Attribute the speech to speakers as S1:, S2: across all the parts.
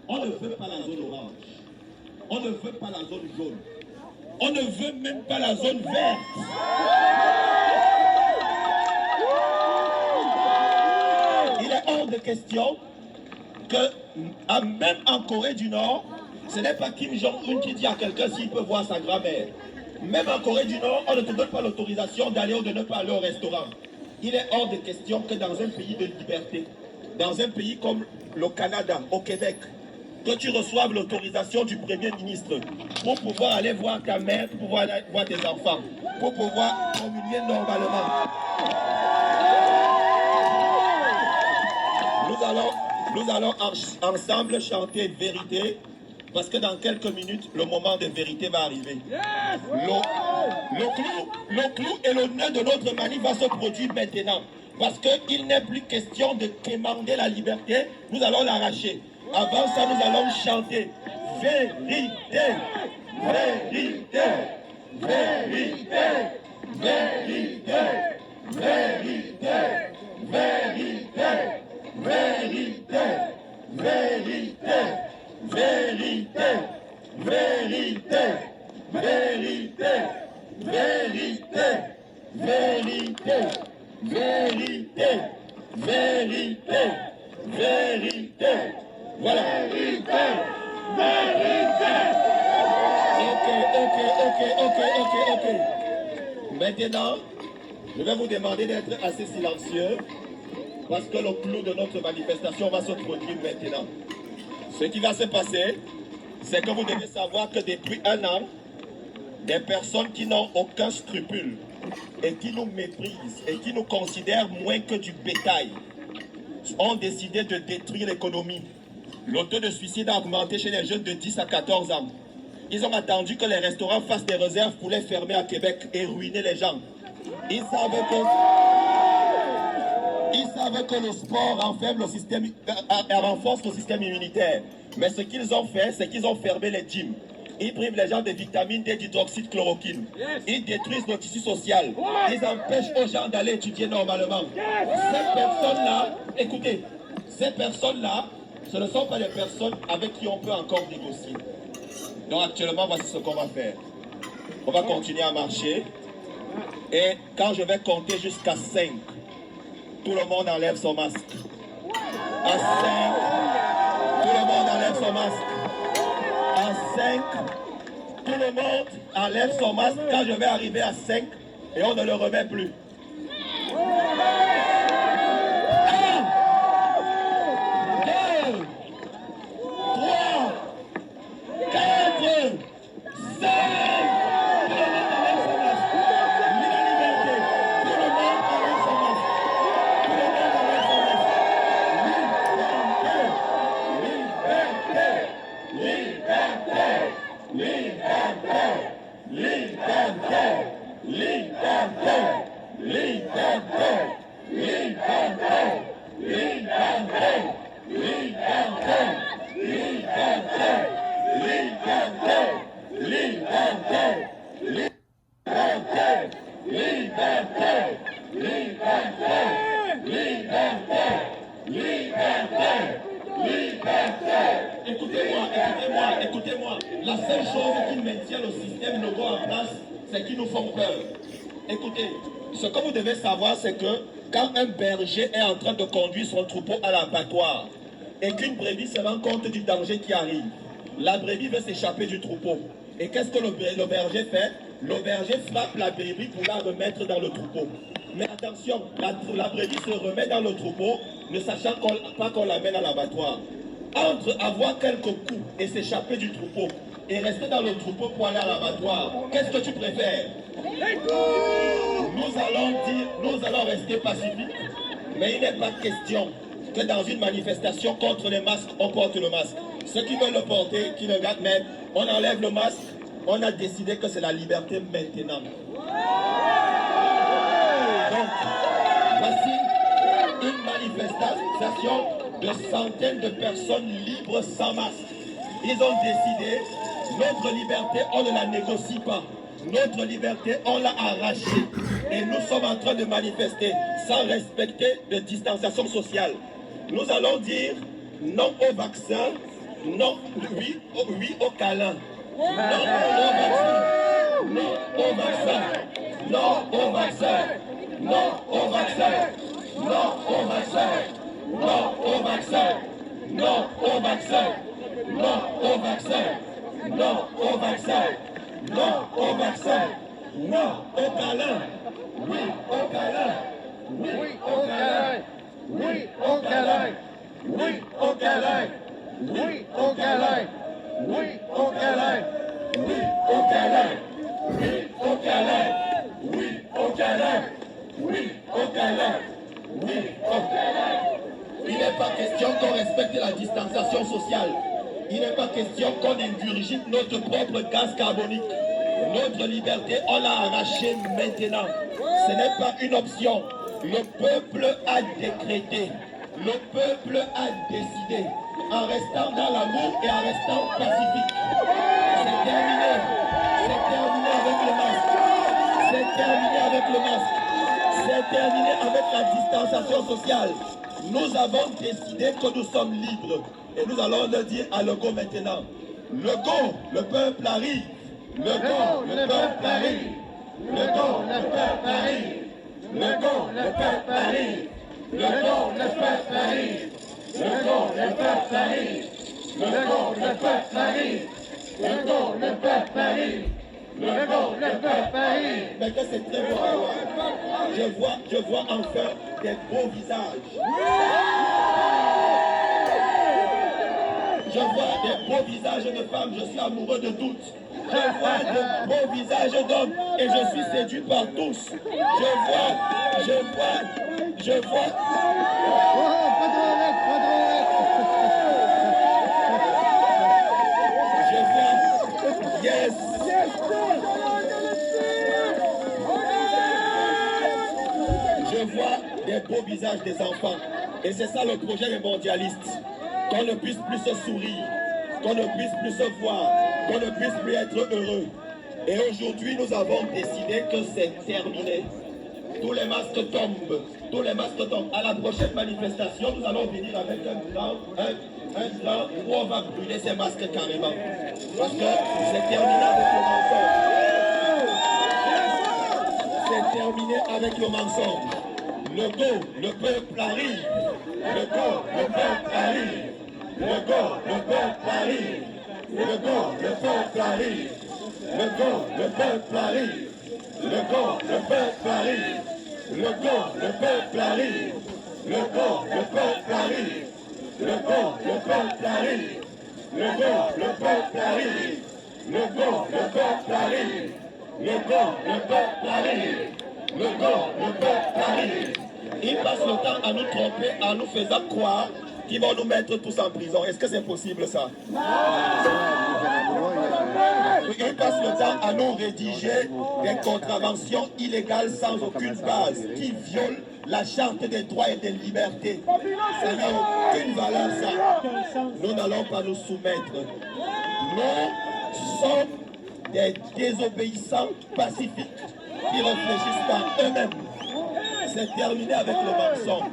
S1: On ne veut pas la zone orange. On ne veut pas la zone jaune. On ne veut même pas la zone verte. Il est hors de question que, même en Corée du Nord, ce n'est pas Kim Jong-un qui dit à quelqu'un s'il peut voir sa grand-mère. Même en Corée du Nord, on ne te donne pas l'autorisation d'aller ou de ne pas aller au restaurant. Il est hors de question que dans un pays de liberté, dans un pays comme le Canada, au Québec, que tu reçoives l'autorisation du Premier ministre pour pouvoir aller voir ta mère, pour pouvoir aller voir tes enfants, pour pouvoir communier normalement. Nous allons ensemble chanter vérité, parce que dans quelques minutes, le moment de vérité va arriver. Le clou et le nœud de notre manif va se produire maintenant. Parce qu'il n'est plus question de quémander la liberté, nous allons l'arracher. Avant ça, nous allons chanter vérité, vérité, vérité, vérité, vérité, vérité, vérité, vérité, vérité, vérité, vérité, vérité, vérité, vérité, vérité, vérité. Voilà. Vérité, vérité. Ok. Maintenant, je vais vous demander d'être assez silencieux parce que le clou de notre manifestation va se produire maintenant. Ce qui va se passer, c'est que vous devez savoir que depuis un an, des personnes qui n'ont aucun scrupule et qui nous méprisent et qui nous considèrent moins que du bétail ont décidé de détruire l'économie. Le taux de suicide a augmenté chez les jeunes de 10 à 14 ans. Ils ont attendu que les restaurants fassent des réserves pour les fermer à Québec et ruiner les gens. Ils savent que le sport renforce le système immunitaire. Mais ce qu'ils ont fait, c'est qu'ils ont fermé les gyms. Ils privent les gens de vitamines D, d'hydroxychloroquine. Ils détruisent le tissu social. Ils empêchent aux gens d'aller étudier normalement. Ces personnes-là, écoutez, ces personnes-là, ce ne sont pas des personnes avec qui on peut encore négocier. Donc actuellement, voici ce qu'on va faire. On va continuer à marcher. Et quand je vais compter jusqu'à 5, tout le monde enlève son masque. À 5, tout le monde enlève son masque. À 5, tout le monde enlève son masque. Quand je vais arriver à 5, et on ne le remet plus. 1, 2, 3, 4, 5. Écoutez-moi. La seule chose qui maintient le système logo en place, c'est qu'ils nous font peur. Écoutez, ce que vous devez savoir, c'est que quand un berger est en train de conduire son troupeau à l'abattoir et qu'une brebis se rend compte du danger qui arrive, la brebis veut s'échapper du troupeau. Et qu'est-ce que le berger fait? Le berger frappe la brebis pour la remettre dans le troupeau. Mais attention, la brebis se remet dans le troupeau, ne sachant pas qu'on l'amène à l'abattoir. Entre avoir quelques coups et s'échapper du troupeau et rester dans le troupeau pour aller à l'abattoir, qu'est-ce que tu préfères? Nous allons rester pacifiques, mais il n'est pas question que dans une manifestation contre les masques, on porte le masque. Ceux qui veulent le porter, qui le gardent, mais on enlève le masque, on a décidé que c'est la liberté maintenant. Donc, voici une manifestation de centaines de personnes libres sans masque. Ils ont décidé, notre liberté, on ne la négocie pas. Notre liberté, on l'a arrachée. Et nous sommes en train de manifester sans respecter de distanciation sociale. Nous allons dire non au vaccin, Non, oui au câlin. Non au vaccin. Non au vaccin. Non au vaccin. Non au vaccin. Non au vaccin. Non au vaccin. Non au vaccin. Non au vaccin. Non au vaccin. Non au vaccin. Non au câlin. Oui au câlin. Oui au câlin. Oui au câlin. Oui au câlin. Oui au câlin. Oui au câlin. Oui au câlin. Oui au câlin. Oui au câlin. Oui au câlin. Oui au câlin. Il n'est pas question qu'on respecte la distanciation sociale. Il n'est pas question qu'on ingurgite notre propre gaz carbonique. Notre liberté, on l'a arrachée maintenant. Ce n'est pas une option. Le peuple a décrété. Le peuple a décidé. En restant dans l'amour et en restant pacifique. C'est terminé. C'est terminé avec le masque. C'est terminé avec le masque. C'est terminé avec la distanciation sociale. Nous avons décidé que nous sommes libres. Et nous allons le dire à Legault maintenant. Legault, le peuple arrive. Legault, le peuple arrive. Legault, le peuple arrive. Legault, le peuple arrive. Legault, le peuple arrive. Legault, le peuple arrive. Legault, le peuple arrive. Legault, le peuple arrive. Legault, le peuple arrive. Mais que c'est très beau. Je vois enfin des beaux visages. Je vois des beaux visages de femmes, je suis amoureux de toutes. Je vois de beaux visages d'hommes et je suis séduit par tous. Je vois. Yes. Je vois des beaux visages des enfants. Et c'est ça le projet des mondialistes. Qu'on ne puisse plus se sourire, qu'on ne puisse plus se voir, qu'on ne puisse plus être heureux. Et aujourd'hui, nous avons décidé que c'est terminé. Tous les masques tombent. Tous les masques tombent. À la prochaine manifestation, nous allons venir avec un grand où on va brûler ces masques carrément. Parce que c'est terminé avec le mensonge. C'est terminé avec le mensonge. Le peuple arrive. Legault, le peuple arrive. Legault, le peuple arrive. Legault, le peuple arrive. Legault, le peuple arrive. Legault, le peuple arrive. Legault, le peuple arrive. Legault, le peuple arrive. Legault, le peuple arrive. Legault, le peuple arrive. Legault, le peuple arrive. Legault, le peuple arrive. Legault, le peuple arrive. Ils passent le temps à nous tromper en nous faisant croire qu'ils vont nous mettre tous en prison. Est-ce que c'est possible ça? Ils passent le temps à nous rédiger des contraventions illégales sans aucune base qui violent la charte des droits et des libertés. Ça n'a aucune valeur ça. Nous n'allons pas nous soumettre. Nous sommes des désobéissants pacifiques qui réfléchissent par eux-mêmes. C'est terminé avec le mensonge.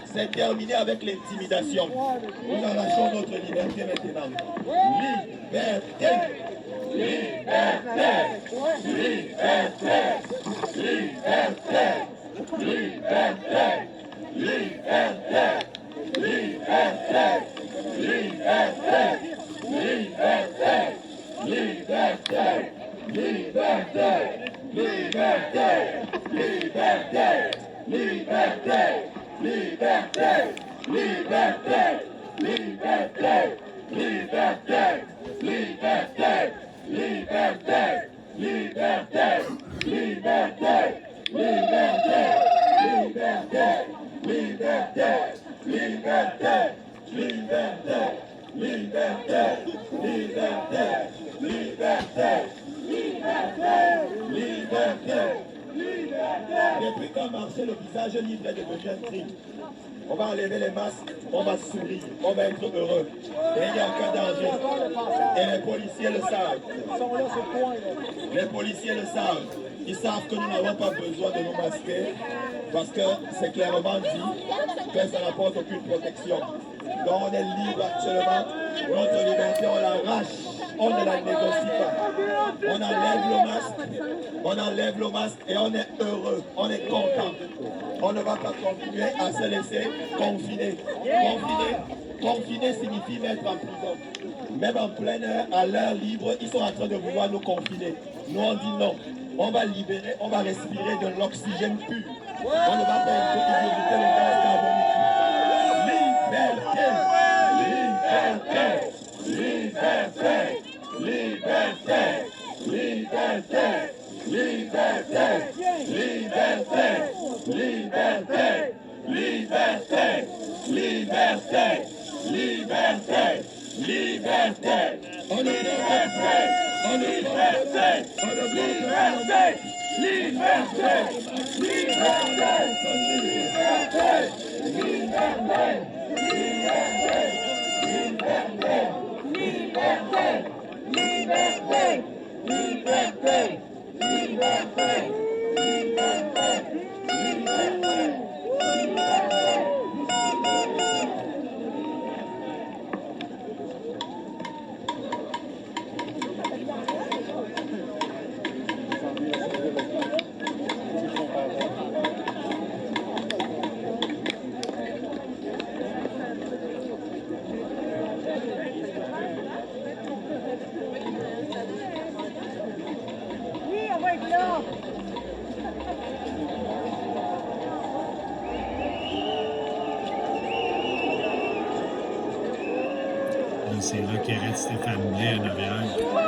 S1: C'est terminé avec l'intimidation. Nous arrachons notre liberté maintenant. Liberté. Liberté. Liberté. Liberté. Liberté. Liberté. Liberté. Liberté. Liberté. Liberté. Liberté. Liberté. Liberté. Liberté, liberté, liberté, liberté, liberté, liberté, liberté, liberté, liberté, liberté, liberté, liberté, liberté, liberté, liberté, liberté, liberté, liberté. Depuis qu'on marchait, le visage libre est devenu un crime. On va enlever les masques, on va sourire, on va être heureux. Et il n'y a aucun danger. Et les policiers le savent. Les policiers le savent. Ils savent que nous n'avons pas besoin de nous masquer parce que c'est clairement dit que ça n'apporte aucune protection. Donc on est libre actuellement Notre liberté, on l'arrache, on ne la négocie pas. On enlève le masque et on est heureux, on est content. On ne va pas continuer à se laisser confiner. Confiner signifie mettre en prison. Même en plein air, à l'air libre, ils sont en train de vouloir nous confiner. Nous, on dit non. On va libérer, on va respirer de l'oxygène pur. On ne va pas éviter le gaz carbonique.
S2: C'est là qu'il reste Stéphane Blais en arrière.